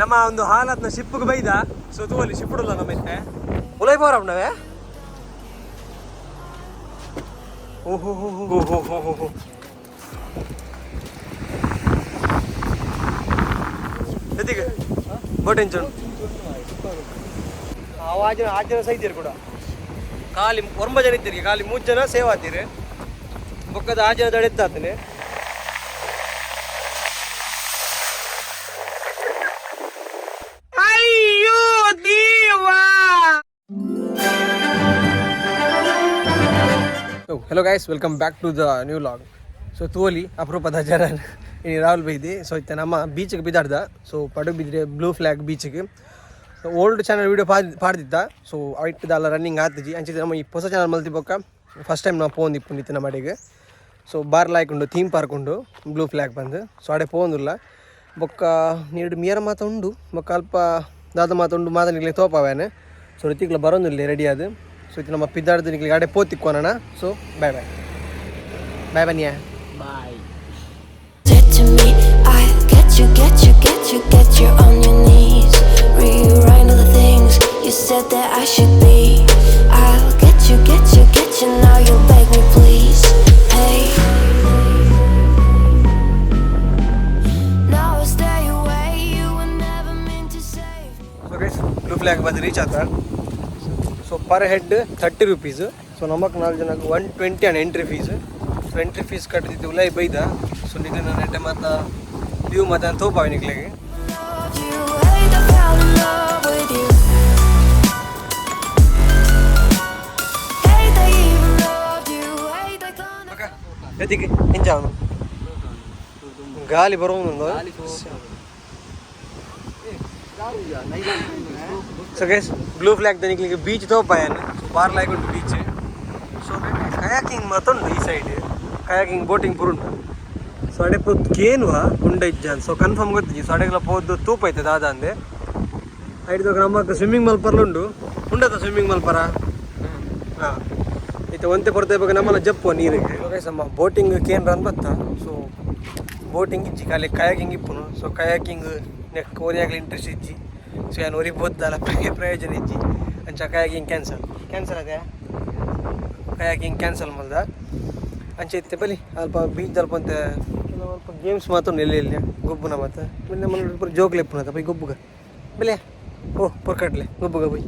ನಮ್ಮ ಒಂದು ಹಾಲತ್ನ ಶಿಪ್ಗೆ ಬೈದ ಸೊ ತೂವಲ್ಲಿ ಶಿಪ್ಪುಡಲ್ಲ ನಮ್ಮ ಇತ್ತೆ ಉಲೈ ಬೋರವ್ ನಾವೇ ಓಹೋ ಹೋ ಹೋ ಹೋ ಹೋ ಹೋ ಹೋ ಎತ್ತಿಗೆ ಬೋಟೆಂಚು ಆರು ಜನ ಸೈತೀರಿ ಕೂಡ ಖಾಲಿ 9 ಜನ ಇದ್ದೀರಿ ಖಾಲಿ 3 ಜನ ಸೇವ್ ಆತೀರಿ ಬೊಕ್ಕದ 6 ಜನ ದಡೆತ್ತಾತನೆ ಅಯ್ಯೋ ದೇವಾ hello guys welcome back to the new vlog so ತೋಲಿ ಅಪರೂಪದ ಜನ ರಾಹುಲ್ ಬೈದಿ ಸೊ ಇತ್ತ ನಮ್ಮ ಬೀಚಿಗೆ ಬಿದ್ದಾಡ್ದ ಸೊ ಪಡುಗು ಬಿದ್ದರೆ ಬ್ಲೂ ಫ್ಲ್ಯಾಗ್ ಬೀಚಿಗೆ ಓಲ್ಡ್ ಚಾನಲ್ ವೀಡಿಯೋ ಪಾಡ್ದಿದ್ದ ಸೊ ಅವಿಟ್ಟದಲ್ಲ ರನ್ನಿಂಗ್ ಆತಿಜಿ ಅಂಚಿದೆ ನಮ್ಮ ಈ ಹೊಸ ಚಾನಲ್ ಮಲ್ತಿ ಬೊಕ್ಕ ಫಸ್ಟ್ ಟೈಮ್ ನಾವು ಪೋನ್ ಇಪ್ಪುಂದಿತ್ತು ನಮ್ಮ ಅಡಿಗೆ ಸೊ ಬಾರ್ಲಾಯ್ಕೊಂಡು ಥೀಮ್ ಪಾರ್ಕ್ ಉಂಡು ಬ್ಲೂ ಫ್ಲ್ಯಾಗ್ ಬಂದು ಸೊ ಅಡೆ ಪೋಂದಿಲ್ಲ ಬೊಕ್ಕ ನೀಡು ಮಿಯರ ಮಾತ ಉಂಡು ಬೊಕ್ಕ ಅಲ್ಪ ದಾದ ಮಾತ ಉಂಡು ಮಾತ ನಿಗ್ಲಿ ತೋಪವೇನೆ ಸೊ ರಿತಿಗ್ಲ ಬರೋದಿಲ್ಲ ರೆಡಿ ಅದು ಸೊ ಇದು ನಮ್ಮ ಪಿದ್ದಾಡ್ದು ನಿಗ್ಲಿಗೆ ಅಡೆ ಪೋತಿಕ್ಕೋಣ ಸೊ ಬಾಯ್ ಬಾಯ್ ಬಾಯ್ ಬನ್ನಿಯಾ bye get you on your knees, rewrite all the things you said that I should be. I'll get you now you beg me please. Hey, now I stay away, you were never meant to save me. So guys, blue flag ಬಂದು reach ಆತ so per head 30 rupees so ನಮಕ್ 4 ಜನಕ್ಕೆ 120 and entry fees so entry fees ಕಟ್ಟಿದ್ದು ಉಲೈ ಬೈದ so ನಿನ್ನ ನೆಟ್ಟೆ ಮತ್ತು view ಮತ್ತು ತೋಪಾವೆ ನಿಕ್ಲಿಗೆ ಎದಿಗೆ ಎಂಜಾವನು ಗಾಲಿ ಬರೋದು ಸೊ ಗೈಸ್ ಬ್ಲೂ ಫ್ಲ್ಯಾಗ್ ನಿಕ್ಲಿಗೆ ಬೀಚ್ ತೋಪಾಯನ್ ಬಾರ್ ಲೈಕ್ ಉಂಟು ಬೀಚ್ ಸೊ ಕಯಾಕಿಂಗ್ ಮತ್ತೊಂದು ಈ ಸೈಡ್ ಕಯಾಕಿಂಗ್ ಬೋಟಿಂಗ್ ಪುರುಂಡು ಸೊ ಅಡೆ ಪೋದ್ ಕೇನುವ ಉಂಡ ಇಜ್ಜಾನ್ ಸೊ ಕನ್ಫರ್ಮ್ ಗೊತ್ತಿಜ್ಜಿ ಸೊ ಅಡೆಗೆಲ್ಲ ಪೋದು ತೂಪ ಐತೆ ದಾದ ಅಂದೆ ಐದು ನಮ್ಮಕ್ಕ ಸ್ವಿಮ್ಮಿಂಗ್ ಮಲ್ಪರ್ಲುಂಡು ಉಂಡದ ಸ್ವಿಮ್ಮಿಂಗ್ ಮಲ್ಪರ ಹಾಂ ಐತೆ ಒಂತೆ ಪೊರ್ತೆ ಬಗ್ಗೆ ನಮ್ಮಲ್ಲ ಜಪ್ಪು ನೀರಿಗೆ ನಮ್ಮ ಬೋಟಿಂಗ್ ಕೇನ್ರ ಅನ್ಬತ್ತ ಸೊ ಬೋಟಿಂಗ್ ಇಜ್ಜಿ ಖಾಲಿ ಕಯಾಕಿಂಗ್ ಇಪ್ಪುನು ಸೊ ಕಯಾಕಿಂಗ್ ನೆಕ್ ಓರಿಯಾಗಲಿ ಇಂಟ್ರೆಸ್ಟ್ ಇಜ್ಜಿ ಸೊ ಏನು ಒರಿಬೋದಲ್ಲ ಪ್ರಯೋಜನ ಇಜ್ಜಿ ಅಂಚ ಕಯಾಕಿಂಗ್ ಕ್ಯಾನ್ಸಲ್ ಅದೇ ಕಯಾಕಿಂಗ್ ಕ್ಯಾನ್ಸಲ್ ಮಲ್ದ ಅಂಚೆ ಇತ್ತೆ ಬಲಿ ಅಲ್ಪ ಬೀಚ್ ಅಲ್ಪ ಅಂತ ಅಲ್ಪ ಗೇಮ್ಸ್ ಮಾತ್ರ ಎಲ್ಲಿ ಗೊಬ್ಬುನ ಮತ್ತು ನಮ್ಮ ಜೋಕ್ಲೆ ಇಪ್ಪುನತ ಬೈ ಗೊಬ್ಬುಗ ಬೆಲೆ ಓ ಪೊರ್ಕಟ್ಲೆ ಗೊಬ್ಬುಗ ಬೈ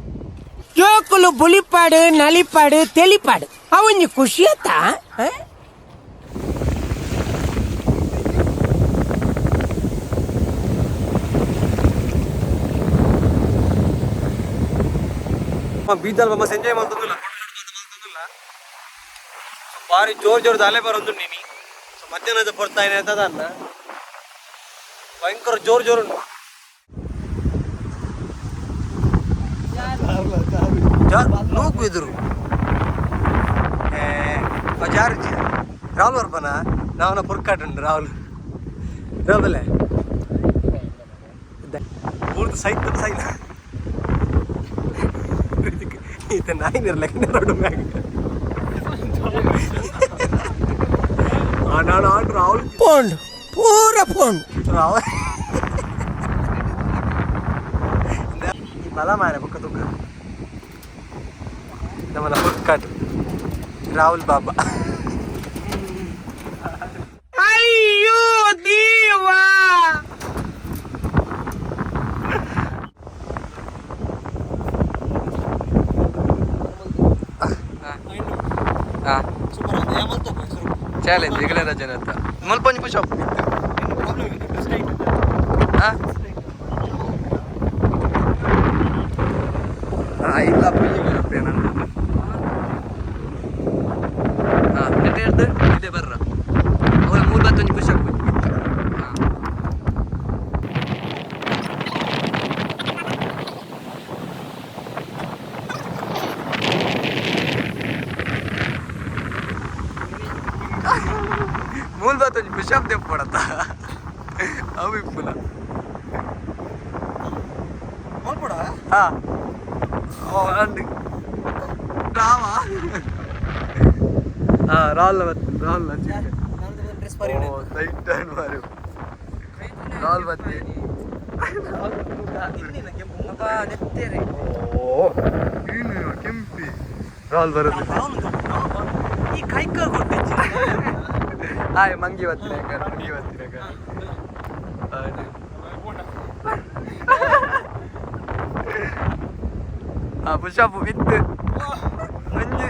ಜೋಕುಲು ಬುಲಿಪಾಡು ನಲಿಪಾಡು ತೆಲಿಪಾಡು ಅವನ್ನಿ ಖುಷಿ ಆತಾ ಬೀಚಲ್ಲಿ ಮಸ್ತ್ ಎಂಜಾಯ್ ಮಾಡ್ತಂದಿಲ್ಲ ಭಾರಿ ಜೋರು ಅಲೆ ಬರೋದು ನೀನು ಸೊ ಮಧ್ಯಾಹ್ನದ ಬರ್ತಾ ಏನೇ ಆಯ್ತದ ಅನ್ನ ಭಯಂಕರ ಜೋರು ಉಂಟು ನೂಕು ಇದ್ರು ಬಜಾರ್ ರಾಹುಲ್ ಬರ್ಬನ ನಾವನ ಪುರ್ಕಾಟುಂಡು ರಾಹುಲ್ ರಾಹುಲೇ ಪೂರ್ತಿ ಸೈಲ್ ಈತ ನಾಯಿನಿರ್ಲಕ್ಕ ರೋಡು ಮ್ಯಾಗ ನಾನು ರಾಹುಲ್ ಪೋಂಡ್ ಪೂರ ಪೋಂಡ್ ರಾಹುಲ್ ಈ ಬಲ ಮಾರ ಬೊಕ್ಕ ತುಕ್ಕ ನಮ್ಮನ್ನ ಹುಡ್ಕಾಟು ರಾಹುಲ್ ಬಾಬಾ ಅಯ್ಯೋ ದೇವಾ ಚಾಲೆಂಜ್ ಈಗಲೇ ರಜನೆ ಅಂತ ಮಲ್ಪಂಜಿ ಪುಷಪ್ ಇಲ್ಲ ನೆಟ್ ಹೇಳ್ದು ಇದೆ ಬರ್ರ ಅವರ 3 ಪುಷಪ್ ಮೂಲ್ ಬಾತ್ ಪುಷಪ್ ದೆ ಪಡತ್ತ ಅವು ಇಪ್ಪುಲ ಮಲ್ಪಡ ಹಾ ಓ ಅಂಡಿ ರಾಮ ಹಾ ರಾಲ್ ಡ್ರೆಸ್ ಪರಿ ಓ ಸೈಟ್ ಟೈಮ್ ಮಾರು ರಾಲ್ ಬತ್ತಿ ಕೆಂಪಿ ರಾಲ್ ಬರೋದು ಈ ಕೈಕಲ್ ಕೊಟ್ಟಿದ್ದೆ ಹಾಯ್ ಮಂಗಿ ಬರ್ತೀನಿ ಪುಷಪ್ ಬಿತ್ತು ಮಂಜಿ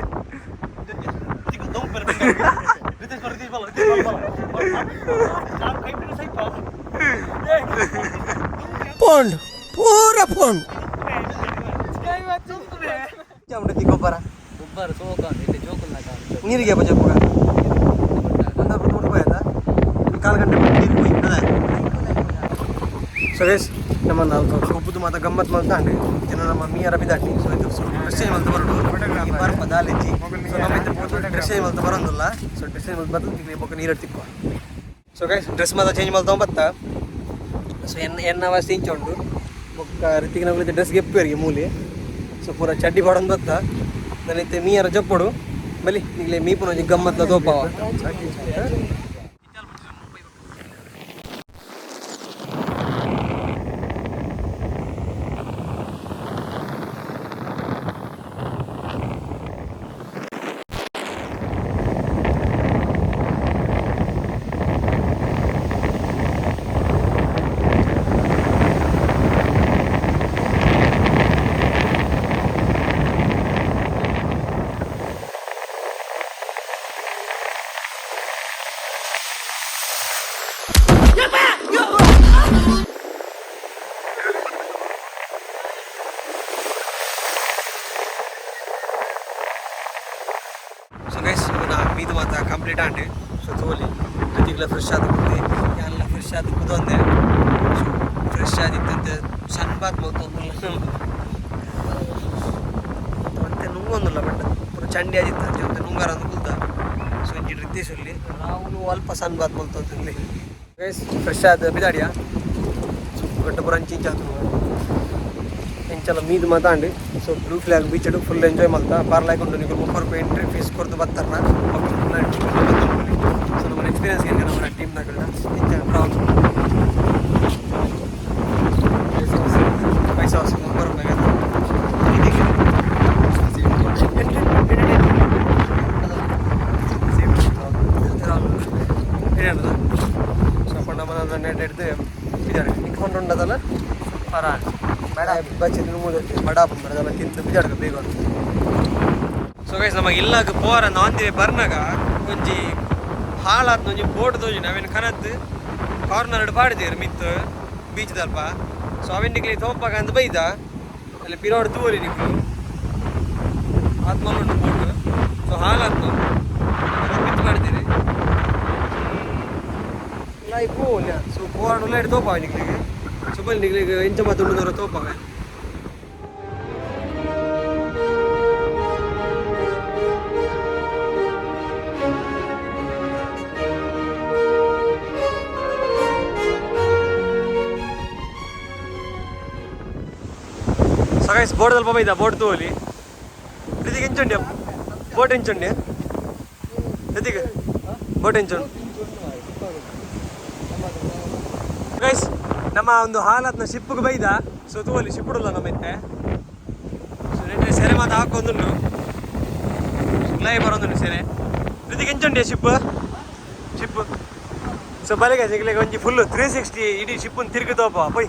ಪೋಂಡ್ ಪೂರ ಪೋಂಡ್ ಗೊಬ್ಬರ ನೀರಿಗೆ ಬಜೆ ಹೋಗ ಕಾಲು ಗಂಟೆ ನೀರು ಹೋಗಿ ಸೊ ಗೈಸ್ ನಮ್ಮ ನಾಲ್ಕು ಒಬ್ಬದು ಮಾತ್ರ ಗಮ್ಮತ್ ಮಾಡ್ತಾಂಡೆ ಜನ ನಮ್ಮ ಮೀಯರ ಬಿದಾಟಿ ಸೊ ಇದು ಡ್ರೆಸ್ ಚೇಂಜ್ ಮಾಡ್ತಾ ಬರೋದು ಬರ್ಪ ದಾಲೆಜ್ಜಿ ಸೊ ನಮ್ಮ ಡ್ರೆಸ್ ಚೇಂಜ್ ಮಾಡ್ತಾ ಬರೋದಿಲ್ಲ ಸೊ ಡ್ರೆಸ್ ಚೇಂಜ್ ಮಾಡ್ತಾ ಬರ್ತದೆ ಬೊಕ್ಕ ನೀರು ತಿಕ್ಕುವ ಸೊ ಗೈಸ್ ಡ್ರೆಸ್ ಮಾತ್ರ ಚೇಂಜ್ ಮಾಡ್ತಾ ಬತ್ತ ಸೊ ಎನ್ನ ಅವಸ್ಥೆ ಇಂಚ ಉಂಟು ಬೊಕ್ಕ ರೀತಿಗೆ ನಾವು ಡ್ರೆಸ್ ಗೆಪ್ಪರಿಗೆ ಮೂಲೆ ಸೊ ಪೂರ ಚಡ್ಡಿ ಬಾಡೊಂದು ಬತ್ತ ನನ್ನೈತೆ ಮೀಯರ ಜಪ್ಪಡು ಬಲಿ ಈಗಲೇ ಮೀಪುನ ಗಮ್ಮತ್ತ ತೋಪಾವ ಸೊ ಗೈಸ್ ಇವನ ಮೀದು ಮಾತ್ರ ಕಂಪ್ಲೀಟ್ ಆಂಡೆ ಸೊ ತೋಲಿ ಜೊತೆಗೆಲ್ಲ ಫ್ರೆಶ್ ಆದ ಕುದ್ದೆ ಎಲ್ಲ ಫ್ರೆಶ್ ಆದ ಕುದೊಂದೆ ಸೊ ಫ್ರೆಶ್ ಆದಿತ್ತಂತೆ ಸಣ್ಣ ಬಾತ್ ಮತ್ತೆ ನುಂಗೊಂದಿಲ್ಲ ಬಟ್ ಪೂರ ಚಂಡಿ ಆದಿತ್ತು ಅಂತೆ ಮತ್ತೆ ನುಂಗಾರ ಅಂತ ಕುದ್ದ ಸೊ ಇಂಜಿ ರಿದ್ದೇಶಲ್ಲಿ ನಾವು ಅಲ್ಪ ಸಣ್ಣ ಬಾತ್ ಮಲ್ತಂತಲ್ಲಿ ಗೈಸ್ ಫ್ರೆಶ್ ಆದ ಬಿದಾಡಿಯ ಗಟ್ಟ ಪೂರ ಅಂಚಿ ಆತು ಎಂಚಲ ಮೀದು ಮಾತಾಂಡಿ so blue flag beach full enjoy ಮಾಡ್ತಾ ಪಾರ್ಲಾಯ್ಕೊಂಡು ನೀವು 30 ರೂಪಾಯಿ ಎಂಟ್ರಿ ಫೀಸ್ ಕೊಡ್ತು ಬರ್ತಾರ ಸೊ ನಮ್ಮ ಎಕ್ಸ್ಪೀರಿಯನ್ಸ್ ಏನು ನಮ್ಮ ಟೀಮ್ನಾಗ ಪೈಸಾ 30 ರೂಪಾಯಿ ಸೊ ಅಪ್ಪ ನಮ್ಮ ನೆಟ್ ಹಿಡ್ದು ಬಿದ್ದಾಳೆ ಇಟ್ಕೊಂಡು ಉಂಟದಲ್ಲ ಪರ ಬೇಡ ಬಚ್ಚಿದ್ದು ಬಡ ಬಂದಲ್ಲ ತಿಂದು ಬಿದ್ದಾಡ್ಕ ಬೇಗ ಸೊ ಗೈಸ್ ನಮಗೆ ಇಲ್ಲಾಗ ಪೋರ ನಾಂದಿವೆ ಬರ್ನಾಗ ಒಂಜಿ ಹಾಳಾತ್ ಒಂಜಿ ಬೋಟ್ ತೋಜಿ ನಾವೇನು ಕನದ್ದು ಕಾರ್ನರ್ ಪಾಡ್ದೇರು ಮಿತ್ತು ಬೀಚ್ ದಲ್ಪ ಸೊ ಅವೆನ್ನಿಕ್ಲಿ ತೋಪಾಗ ಅಂತ ಬೈದ ಅಲ್ಲಿ ಪಿರೋಡ್ ತೂರಿ ನಿಕ್ಕು ಆತ್ಮಲ್ಲುಂಟು ಬೋಟ್ ಸೊ ಹಾಳಾತ್ತು ಮಿತ್ತು ಮಾಡಿದ್ದೀರಿ ಇಲ್ಲ ಪೋ ಸೊ ಪೋರ್ಡ್ ಉಲ್ಲ ಹಿಡ್ದು ತೋಪಾವ ನಿಕ್ಲಿಗೆ ಸುಬಲ್ ನಿಗ್ಲಿಗೆ ಇಂಚ ಮಾತುಂಡು ತೋಪಾಗ ಸಗೈಸ್ ಬೋಟ್ ಸ್ವಲ್ಪ ಬೈದ ಬೋಟ್ ತೋಲಿ ಇದೀಗ ಎಂಚುಂಡಿ ಬೋಟ್ ಎಂಚುಂಡಿ ಇದೀಗ ಬೋಟ್ ಎಂಚುಂಡು ಗೈಸ್ ನಮ್ಮ ಒಂದು ಹಾಲತ್ನ ಶಿಪ್ಪಿಗೆ ಬೈದ ಸೊ ತೋಲಿ ಶಿಪ್ಪುಡಲ್ಲ ನಮ್ಮೈತೆ ಸೊ ನೆಟ್ಟೆ ಸೆರೆ ಮಾತು ಹಾಕೊಂದುಂಡು ಲೈ ಬರೋದುಂಡು ಸೆರೆ ಇದೀಗ ಎಂಚುಂಡಿ ಶಿಪ್ಪು ಸೊ ಬಲಿಗೆ ಸಿಗ್ಲಿಕ್ಕೆ ಒಂಜಿ ಫುಲ್ 360 ಇಡೀ ಶಿಪ್ಪನ್ನು ತಿರುಗಿದೋಪ ಬೈ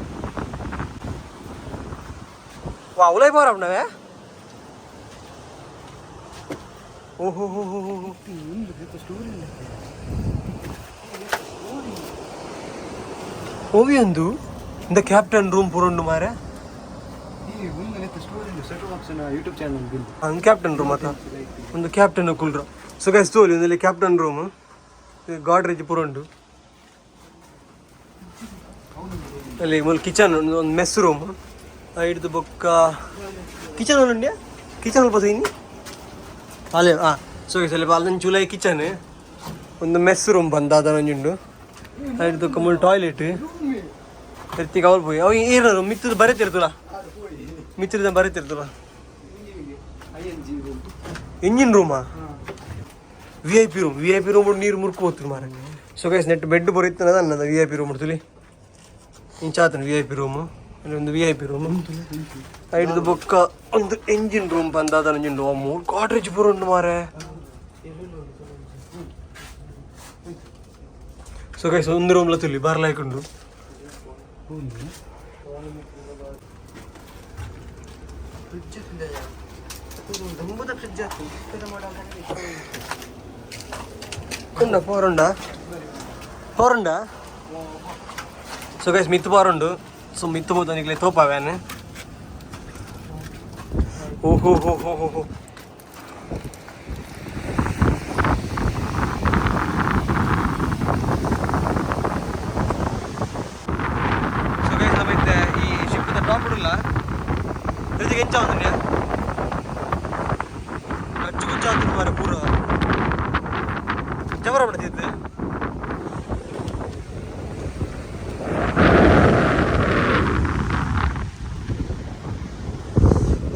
ವಾ ಉಲೈ ಬೋರವ್ ನಾವೇ ಓಹೋ ಓವಿ ಅಂದು ಇಂದ ಕ್ಯಾಪ್ಟನ್ ರೂಮ್ ಪುರಂಡು ಮಾರೆ ಯೂಟ್ಯೂಬ್ ಚಾನಲ್ ಹಂಗೆ ಕ್ಯಾಪ್ಟನ್ ರೂಮ್ ಆತ ಒಂದು ಕ್ಯಾಪ್ಟನ್ ಕುಲ್ರ ಸೊ ಗೈಸ್ ತೋಲಿ ಒಂದಲ್ಲಿ ಕ್ಯಾಪ್ಟನ್ ರೂಮ್ ಗಾಡ್ರೇಜ್ ಪುರಂಡು ಅಲ್ಲಿ ಕಿಚನ್ ಒಂದು ಮೆಸ್ ರೂಮ್ ಹಿಡಿದು ಬೊಕ್ಕ ಕಿಚನ್ ಉಂಡೆ ಕಿಚನ್ ಅಲ್ಪ ಸೈನಿ ಅಲ್ಲೇ ಸೊ ಸ್ವಲ್ಪ ಅಲ್ಲೊಂದು ಜುಲೈ ಕಿಚನ್ ಒಂದು ಮೆಸ್ ರೂಮ್ ಬಂದ ಅದೊಂದುಂಡು ಹಿಡಿದು ಕಮ್ಮಲ್ ಟಾಯ್ಲೆಟ್ ಎರ್ತಿಗೆ ಅವ್ರು ಹೋಗಿ ಅವಾಗ ಏನಾರು ಮಿತ್ತದ ಬರೀತಿರ್ತಲ್ಲ ಮಿತ್ರದ ಬರೀತಿರ್ತಲ್ಲ ಇಂಜಿನ್ ರೂಮಾ ವಿ ಐ ಪಿ ರೂಮ್ ನೀರು ಮುರ್ಕು ಹೋಗ್ತೀವಿ ಮಾರ ಸೊ ಗೈಸ್ ನೆಟ್ ಬೆಡ್ ಬರೀತಾನದ ಅನ್ನದ ವಿ ಐ ಪಿ ರೂಮ್ ಇಡ್ತೀವಿ ಇಂಚಾತನ VIP ರೂಮು ಇಲ್ಲಿ ಒಂದು VIP ರೂಮು ಐದು ಬೊಕ್ಕ ಒಂದು ಎಂಜಿನ್ ರೂಮ್ ಬಂದಾದ ನಂಜುಂಡು ಮೂರು ಕಾಟ್ರೇಜ್ ಪೂರ ಉಂಡು ಮಾರೆ. ಸೊ ಗೈಸ್ ಒಂದು ರೂಮ್ಲ ತುಲಿ ಬರ್ಲಾಯ್ಕೊಂಡು ಪೋರುಂಡ ಸೊ ಗೈಸ್ ಮಿತ್ತು ಪೋರುಂಡು. ಸೊ ಮಿತ್ತು ಮೂತ ನಿಕ್ಲೆ ತೋಪಾವ್ಯಾನೆ. ಓಹೋ ಹೋ ಹೋ ಹೋ ಹೋ ಸೊ ಗೈಸ್ ನಮ್ಮೈತೆ ಈ ಶಿಪ್ದ ಟಾಪ್ ಉಡಲ್ಲ ಜೊತೆಗೆ ಎಂಚ ಅವನೇ ಅಚ್ಚು ಗುಚ್ಚ ಆಗ್ತದೆ ಮಾರೆ ಪೂರ ಜಬರ ಬಿಡ್ತಿದ್ದೆ.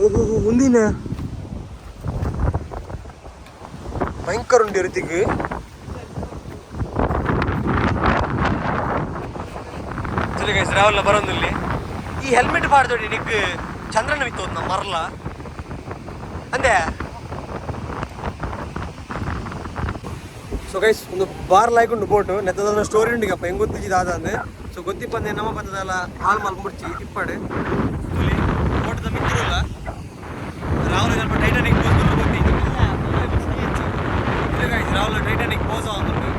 ಓಹೋ ಮುಂದಿನ ಭಯಂಕರ ಉಂಡು ರೀತಿಗೆ. ರಾಹುಲ್ ಬರೋದಿಲ್ಲಿ ಈ ಹೆಲ್ಮೆಟ್ ಬಾಡ್ದೋಡಿ ನಿಗ್ ಚಂದ್ರನ ಬಿತ್ತೋದ್ ನಮ್ಮ ಮರಲ ಅಂದೆ. ಸೊ ಗೈಸ್ ಒಂದು ಬಾರ್ ಲಾಯ್ಕೊಂಡು ಬೋಟು ನೆತ್ತದ ಸ್ಟೋರಿ ಉಂಡಿಗಪ್ಪ ಹೆಂಗೆ ಗೊತ್ತಿದ್ದ ಅಂದ್ರೆ. ಸೊ ಗೊತ್ತಿಪ್ಪಂದೆ ನಮ್ಮ ಬಂದದಲ್ಲ ಹಾಲ್ ಮಾಲ್ ಮುಡ್ಚಿ ಇಪ್ಪಡೆ ಬೋಟದ ಮಿತ್ತಿರಲ್ಲ ರಾಹುಲ್ ಸ್ವಲ್ಪ ಟೈಟಾನಿಕ್ ಪೋಸ್ ಗೊತ್ತಿದ್ದು ಗೈಸ್ ರಾಹುಲ್ ಟೈಟಾನಿಕ್ ಪೋಸ್ ಆಗುಂಟು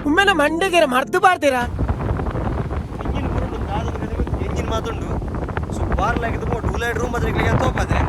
ಒಮ್ಮೆನ ಮಂಡೆಗೆ ಮರ್ದು ಬಾರ್ತೀರಾ ಎಂಜಿನ್ ಪುರುಂಡು ಎಂಜಿನ್ ಮಾತುಂಡು. ಸೊ ಬಾರ್ ಲಾಗಿದ್ದು ಬೋಟ್ ಉಲಾಯ್ಡ್ ರೂಮ್ ಅದ್ರ ಕ್ಲಿಯರ್ ತೋಪದೆ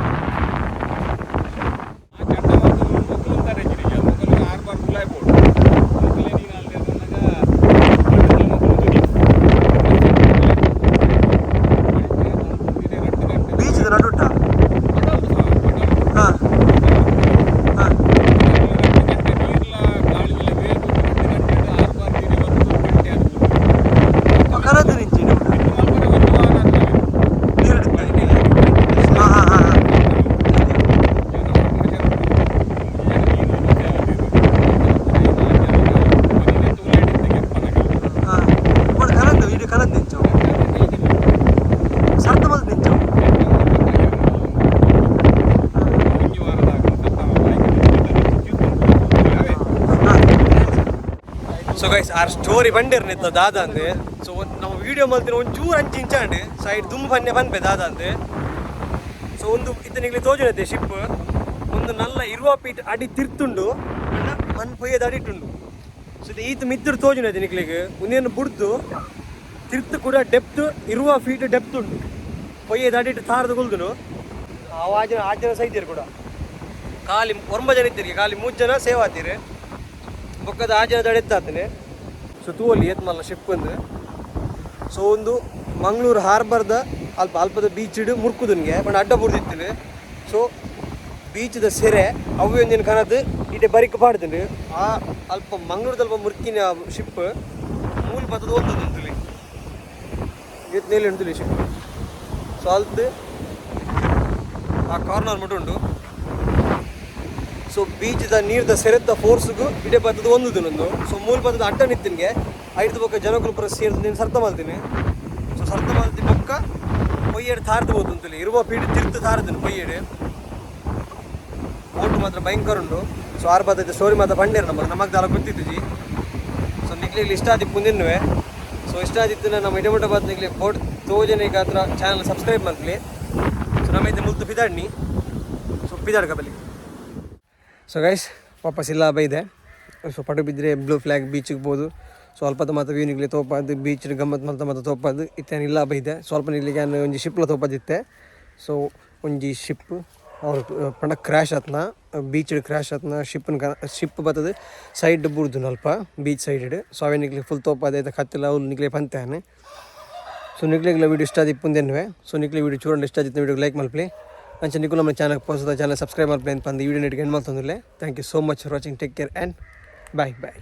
ಸೊ ಗೈಸ್ ಆ ಸ್ಟೋರಿ ಬಂದಿರ್ನಿತ್ತ ದಾದ ಅಂದೆ. ಸೊ ನಾವು ವಿಡಿಯೋ ಮಲ್ತಿನ ಒಂಚೂರು ಅಂಚಿ ಇಂಚಾಂಡೆ ಸೈಡ್ ತುಂಬ ಬನ್ನೆ ಬಂದ್ಬೆ ದಾದ ಅಂದೆ. ಸೊ ಒಂದು ಇತನಿಗೆ ತೋಜನತೆ ಶಿಪ್ ಒಂದು ನಲ್ಲ ಇರುವ ಪೀಟ್ ಅಡಿ ತಿರ್ತುಂಡು ಮನ್ ಪೊಯ್ಯದ ಅಡಿಟ್ಟುಂಡು. ಸೊ ಈತ ಮಿತ್ತರು ತೋಜನತೆ ನಿಕ್ಲಿಗೆ ಒಂದೇನು ಬುಡ್ದು ತಿರ್ತು ಕೂಡ ಡೆಪ್ತ್ ಇರುವ ಫೀಟ್ ಡೆಪ್ತ್ ಉಂಟು ಪೊಯ್ಯದ ಅಡಿಟ್ಟು ತಾರದು ಗುಲ್ದುನು ಆ ಜನ ಸೈತೀರಿ ಕೂಡ ಖಾಲಿ 9 ಜನ ಇದ್ದೀರಿ ಖಾಲಿ 3 ಜನ ಸೇವ್ ಆತೀರಿ ಬೊಕ್ಕದ ಆ ಜನದ ಎತ್ತಾತನೆ. ಸೊ ತೂವಲ್ಲಿ ಏತ್ ಮಲ್ಲ ಶಿಪ್ ಅಂದ್ರೆ. ಸೊ ಒಂದು ಮಂಗಳೂರು ಹಾರ್ಬರ್ದ ಅಲ್ಪದ ಬೀಚ್ ಇಡು ಮುರ್ಕುದನ್ಗೆ ಬಣ್ಣ ಅಡ್ಡ ಬುಡ್ದಿತ್ತಿನಿ. ಸೊ ಬೀಚ್ದ ಸೆರೆ ಅವೇ ಒಂದಿನ ಕನದು ಇಡೆ ಬರಿಕ ಪಾಡ್ತೀನಿ ಆ ಅಲ್ಪ ಮಂಗಳೂರದಲ್ಪ ಮುರ್ಕಿನ ಶಿಪ್ ಮೂಲ ಬತ್ತದ ಒಂದೊಂದುಲಿ ಇವತ್ತು ನೇಲಿ ಉಂಟುಲಿ ಶಿಪ್. ಸೊ ಅಲ್ದು ಆ ಕಾರ್ನರ್ ಮಟ್ಟ ಉಂಟು. ಸೊ ಬೀಚ್ದ ನೀರ್ದ ಸೆರೆದ ಫೋರ್ಸ್ಗೂ ಇಡೇ ಬತ್ತದ ಒಂದುದು. ಸೊ ಮೂಲ ಬತ್ತದ ಅಡ್ಡ ನಿತ್ತಿನ್ಗೆ 5 ಬೊಕ್ಕ ಜನಗಳು ಪುರ ಸೇರಿದು ನೀನು ಸರ್ತ ಮಾಡ್ತೀನಿ. ಸೊ ಸರ್ತ ಮಾಡ್ತಿ ಬೊಕ್ಕ ಪೊಯ್ಯೆಡ್ ತಾರ್ದು ಹೋದು ಅಂತಲಿ ಇರುವ ಪೀಡ್ ತಿರ್ತು ತಾರ್ತೀನಿ ಪೊಯ್ಯೆಡೆ ಬೋಟು ಮಾತ್ರ ಭಯಂಕರ ಉಂಟು. ಸೊ ಆರು ಬತ್ತದ ಸ್ಟೋರಿ ಮಾತ್ರ ಬಂಡೇರು ನಮಗೆ ದಾಲ ಗೊತ್ತಿತ್ತು ಜಿ. ಸೊ ನಿಕ್ಲಿಗೆ ಇಷ್ಟ ಆದಿತ್ತು ಮುಂದಿನವೇ. ಸೊ ಇಷ್ಟ ಆದಿತ್ತು ನಮ್ಮ ಇಡಮುಟ ಬಾತ್ ನಿಕ್ಲಿ ಬೋಟ್ ತೋಜನಿಗೆ ಹತ್ರ ಚಾನಲ್ ಸಬ್ಸ್ಕ್ರೈಬ್ ಮಾಡ್ಲಿ. ಸೊ ನಮ್ಮೈತೆ ಮುಲ್ತು ಪಿದಾಡ್ನಿ. ಸೊ ಪಿದಾಡ್ಕ ಬಲ್ಲಿ. ಸೊ ಗೈಸ್ ವಾಪಸ್ ಇಲ್ಲ ಬೈದೆ. ಸೊ ಪಟು ಬಿದ್ದರೆ ಬ್ಲೂ ಫ್ಲ್ಯಾಗ್ ಬೀಚಿಗೆ ಬೋದು. ಸೊ ಅಲ್ಪದ ಮಾತ್ರ ವ್ಯೂ ನಿಗ್ಲಿ ತೋಪದು ಬೀಚ್ ಗಮ್ಮತ್ ಮಲ್ತ ತೋಪದು ಇತ್ತೇನು ಇಲ್ಲ ಬೈದೆ. ಸ್ವಲ್ಪ ನಿಗ್ಲಿಗೆ ಒಂಜಿ ಶಿಪ್ಲ ತೋಪದಿತ್ತೆ. ಸೊ ಒಂಜಿ ಶಿಪ್ ಅವ್ರು ಪಂಡ ಕ್ರ್ಯಾಶ್ ಆತ್ನ ಬೀಚ್ ಕ್ರ್ಯಾಶ್ ಆತ್ನ ಶಿಪ್ ಬರ್ತದೆ ಸೈಡ್ ಬುಡ್ದು ಅಲ್ಪ ಬೀಚ್ ಸೈಡ್. ಸೊ ಅವೇ ನಿಗ್ಲಿ ಫುಲ್ ತೋಪದೆ ಕತ್ತಿಲ್ಲ ಅವ್ರು ನಿಗ್ಲಿ ಪಂತಾನೆ. ಸೊ ನಿಗ್ಲಿಗೆಲ್ಲ ವೀಡಿಯೋ ಇಷ್ಟ ಆದಿತ್ತು ಮುಂದೇನುವೆ. ಸೊ ನಿಗ್ಲಿ ವೀಡಿಯೋ ಚೂರಂಡು ಇಷ್ಟ ಆದಿತ್ತು ವೀಡಿಯೋಗೆ ಲೈಕ್ ಮಲ್ಪಲಿ ಅಂಚೆ ನಿಕ್ಕು ನಮ್ಮ ಚಾನಲ್ ಚಾನಲ್ ಸಬ್ಸ್ಕ್ರೈಬ್ ಮಾಡ್ಲಿ ಅಂತ ಈ ವಿಡಿಯೋ ನೆಟ್ಗೆ ಎಂಡ್ ಮಾಡ್ತಂದಿಲ್ಲ. Thank you so much for watching. Take care and bye bye.